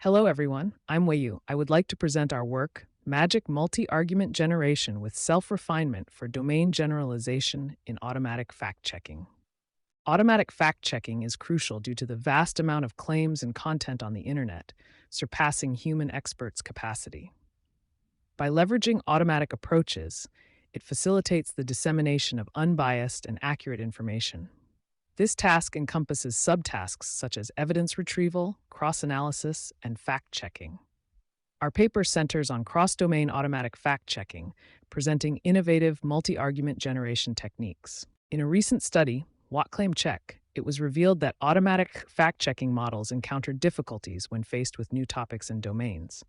Hello, everyone. I'm Wei-Yu. I would like to present our work, Magic Multi-Argument Generation with Self-Refinement for Domain Generalization in Automatic Fact-Checking. Automatic fact-checking is crucial due to the vast amount of claims and content on the internet, surpassing human experts' capacity. By leveraging automatic approaches, it facilitates the dissemination of unbiased and accurate information. This task encompasses subtasks such as evidence retrieval, cross-analysis, and fact-checking. Our paper centers on cross-domain automatic fact-checking, presenting innovative multi-argument generation techniques. In a recent study, What Claim Check, it was revealed that automatic fact-checking models encountered difficulties when faced with new topics and domains.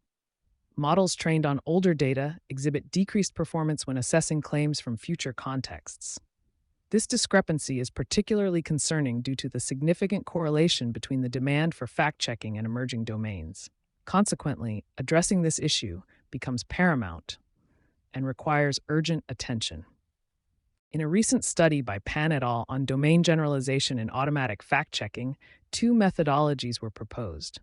Models trained on older data exhibit decreased performance when assessing claims from future contexts. This discrepancy is particularly concerning due to the significant correlation between the demand for fact-checking and emerging domains. Consequently, addressing this issue becomes paramount and requires urgent attention. In a recent study by Pan et al. On domain generalization and automatic fact-checking, two methodologies were proposed: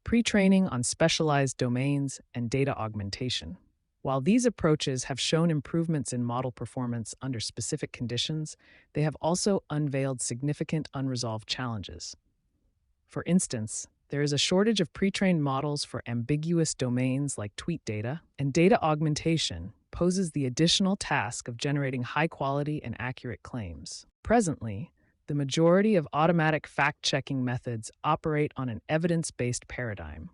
pre-training on specialized domains and data augmentation. While these approaches have shown improvements in model performance under specific conditions, they have also unveiled significant unresolved challenges. For instance, there is a shortage of pre-trained models for ambiguous domains like tweet data, and data augmentation poses the additional task of generating high-quality and accurate claims. Presently, the majority of automatic fact-checking methods operate on an evidence-based paradigm.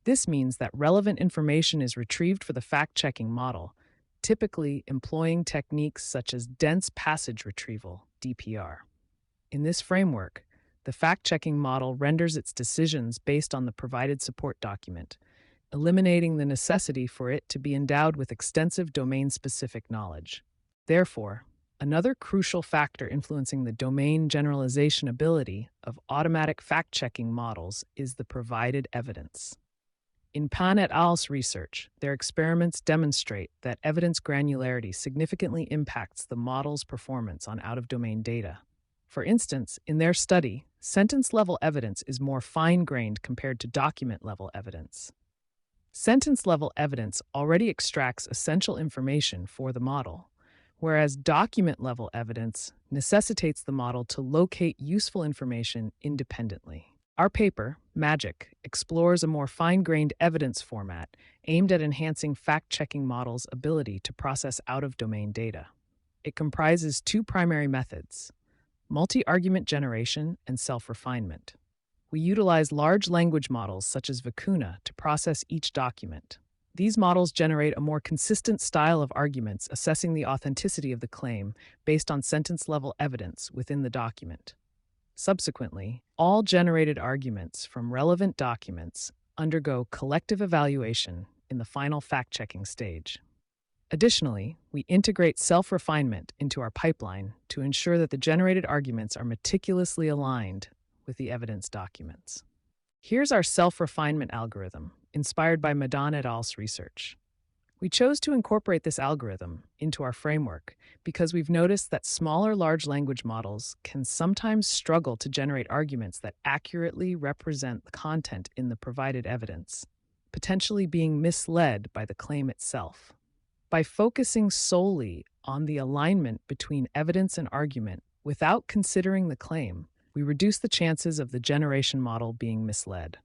This means that relevant information is retrieved for the fact-checking model, typically employing techniques such as dense passage retrieval, DPR. In this framework, the fact-checking model renders its decisions based on the provided support document, eliminating the necessity for it to be endowed with extensive domain-specific knowledge. Therefore, another crucial factor influencing the domain generalization ability of automatic fact-checking models is the provided evidence. In Pan et al.'s research, their experiments demonstrate that evidence granularity significantly impacts the model's performance on out-of-domain data. For instance, in their study, sentence-level evidence is more fine-grained compared to document-level evidence. Sentence-level evidence already extracts essential information for the model, whereas document-level evidence necessitates the model to locate useful information independently. Our paper, Magic, explores a more fine-grained evidence format aimed at enhancing fact-checking models' ability to process out-of-domain data. It comprises two primary methods: multi-argument generation and self-refinement. We utilize large language models such as Vicuna to process each document. These models generate a more consistent style of arguments assessing the authenticity of the claim based on sentence-level evidence within the document. Subsequently, all generated arguments from relevant documents undergo collective evaluation in the final fact-checking stage. Additionally, we integrate self-refinement into our pipeline to ensure that the generated arguments are meticulously aligned with the evidence documents. Here's our self-refinement algorithm, inspired by Madan et al.'s research. We chose to incorporate this algorithm into our framework because we've noticed that smaller large language models can sometimes struggle to generate arguments that accurately represent the content in the provided evidence, potentially being misled by the claim itself. By focusing solely on the alignment between evidence and argument without considering the claim, we reduce the chances of the generation model being misled.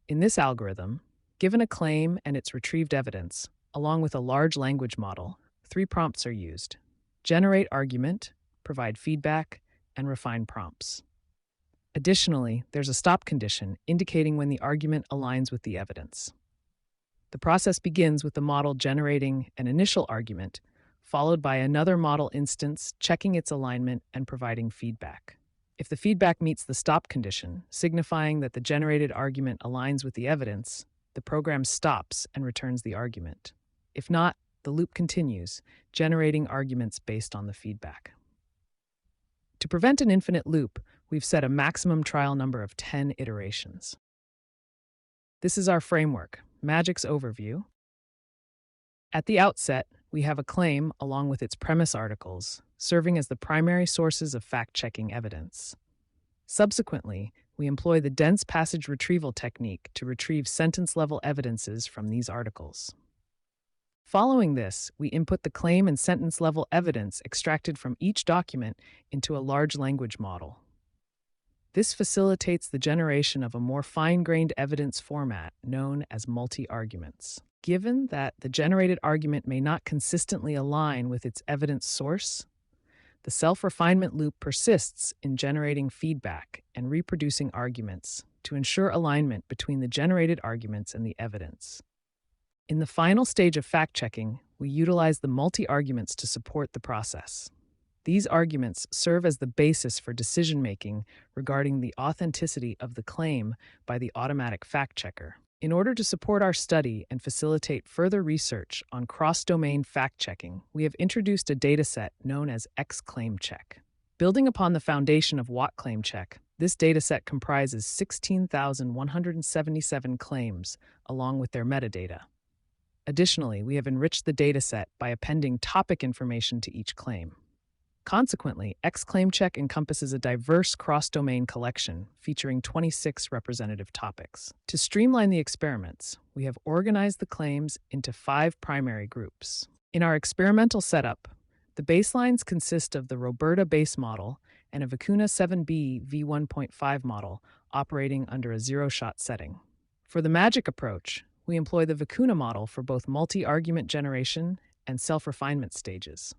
In this algorithm, given a claim and its retrieved evidence, along with a large language model, 3 prompts are used: generate argument, provide feedback, and refine prompts. Additionally, there's a stop condition indicating when the argument aligns with the evidence. The process begins with the model generating an initial argument, followed by another model instance checking its alignment and providing feedback. If the feedback meets the stop condition, signifying that the generated argument aligns with the evidence, the program stops and returns the argument. If not, the loop continues, generating arguments based on the feedback. To prevent an infinite loop, we've set a maximum trial number of 10 iterations. This is our framework, Magic's overview. At the outset, we have a claim along with its premise articles, serving as the primary sources of fact-checking evidence. Subsequently, we employ the dense passage retrieval technique to retrieve sentence-level evidences from these articles. Following this, we input the claim and sentence-level evidence extracted from each document into a large language model. This facilitates the generation of a more fine-grained evidence format known as multi-arguments. Given that the generated argument may not consistently align with its evidence source, the self-refinement loop persists in generating feedback and reproducing arguments to ensure alignment between the generated arguments and the evidence. In the final stage of fact-checking, we utilize the multi-arguments to support the process. These arguments serve as the basis for decision-making regarding the authenticity of the claim by the automatic fact-checker. In order to support our study and facilitate further research on cross-domain fact-checking, we have introduced a dataset known as X-Claim-Check. Building upon the foundation of What-Claim-Check, this dataset comprises 16,177 claims along with their metadata. Additionally, we have enriched the dataset by appending topic information to each claim. Consequently, X-Claim-Check encompasses a diverse cross-domain collection featuring 26 representative topics. To streamline the experiments, we have organized the claims into 5 primary groups. In our experimental setup, the baselines consist of the Roberta base model and a Vicuna 7b v1.5 model operating under a zero-shot setting. For the magic approach, we employ the Vicuna model for both multi-argument generation and self-refinement stages.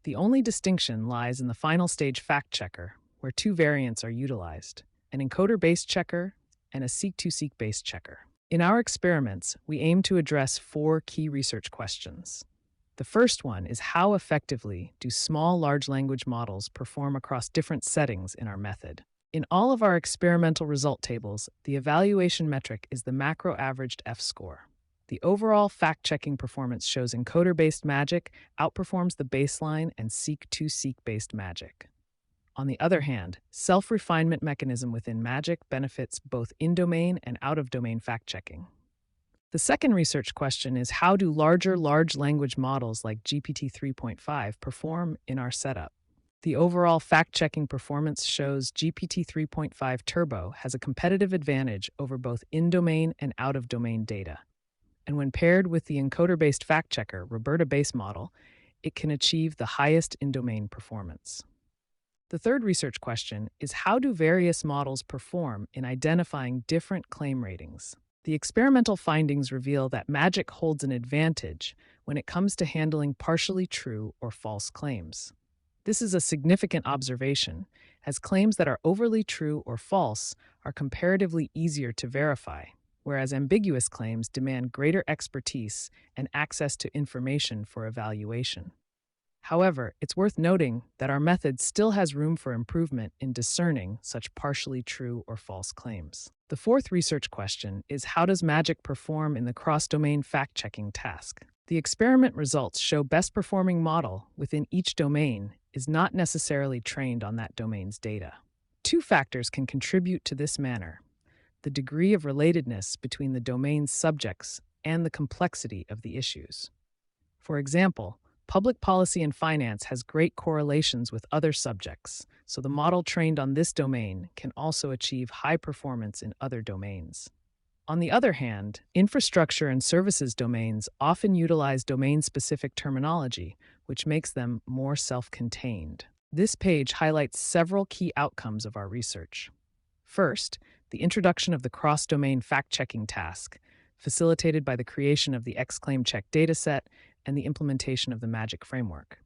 The only distinction lies in the final stage fact-checker, where 2 variants are utilized, an encoder-based checker and a seek-to-seek-based checker. In our experiments, we aim to address 4 key research questions. The first one is how effectively do small large language models perform across different settings in our method? In all of our experimental result tables, the evaluation metric is the macro-averaged F-score. The overall fact-checking performance shows encoder-based magic outperforms the baseline and seek-to-seek-based magic. On the other hand, self-refinement mechanism within magic benefits both in-domain and out-of-domain fact-checking. The second research question is how do larger large language models like GPT 3.5 perform in our setup? The overall fact-checking performance shows GPT 3.5 Turbo has a competitive advantage over both in-domain and out-of-domain data. And when paired with the encoder-based fact-checker Roberta base model, it can achieve the highest in-domain performance. The third research question is how do various models perform in identifying different claim ratings? The experimental findings reveal that magic holds an advantage when it comes to handling partially true or false claims. This is a significant observation, as claims that are overly true or false are comparatively easier to verify, whereas ambiguous claims demand greater expertise and access to information for evaluation. However, it's worth noting that our method still has room for improvement in discerning such partially true or false claims. The fourth research question is how does magic perform in the cross-domain fact-checking task? The experiment results show best-performing model within each domain is not necessarily trained on that domain's data. 2 factors can contribute to this manner: the degree of relatedness between the domain's subjects and the complexity of the issues. For example, public policy and finance has great correlations with other subjects, so the model trained on this domain can also achieve high performance in other domains. On the other hand, infrastructure and services domains often utilize domain-specific terminology, which makes them more self-contained. This page highlights several key outcomes of our research. First, the introduction of the cross-domain fact-checking task, facilitated by the creation of the X-Claim-Check dataset and the implementation of the MAGIC framework.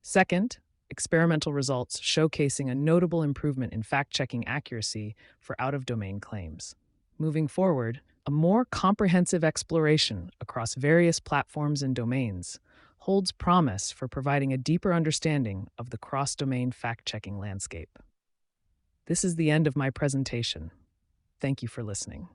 Second, experimental results showcasing a notable improvement in fact-checking accuracy for out-of-domain claims. Moving forward, a more comprehensive exploration across various platforms and domains holds promise for providing a deeper understanding of the cross-domain fact-checking landscape. This is the end of my presentation. Thank you for listening.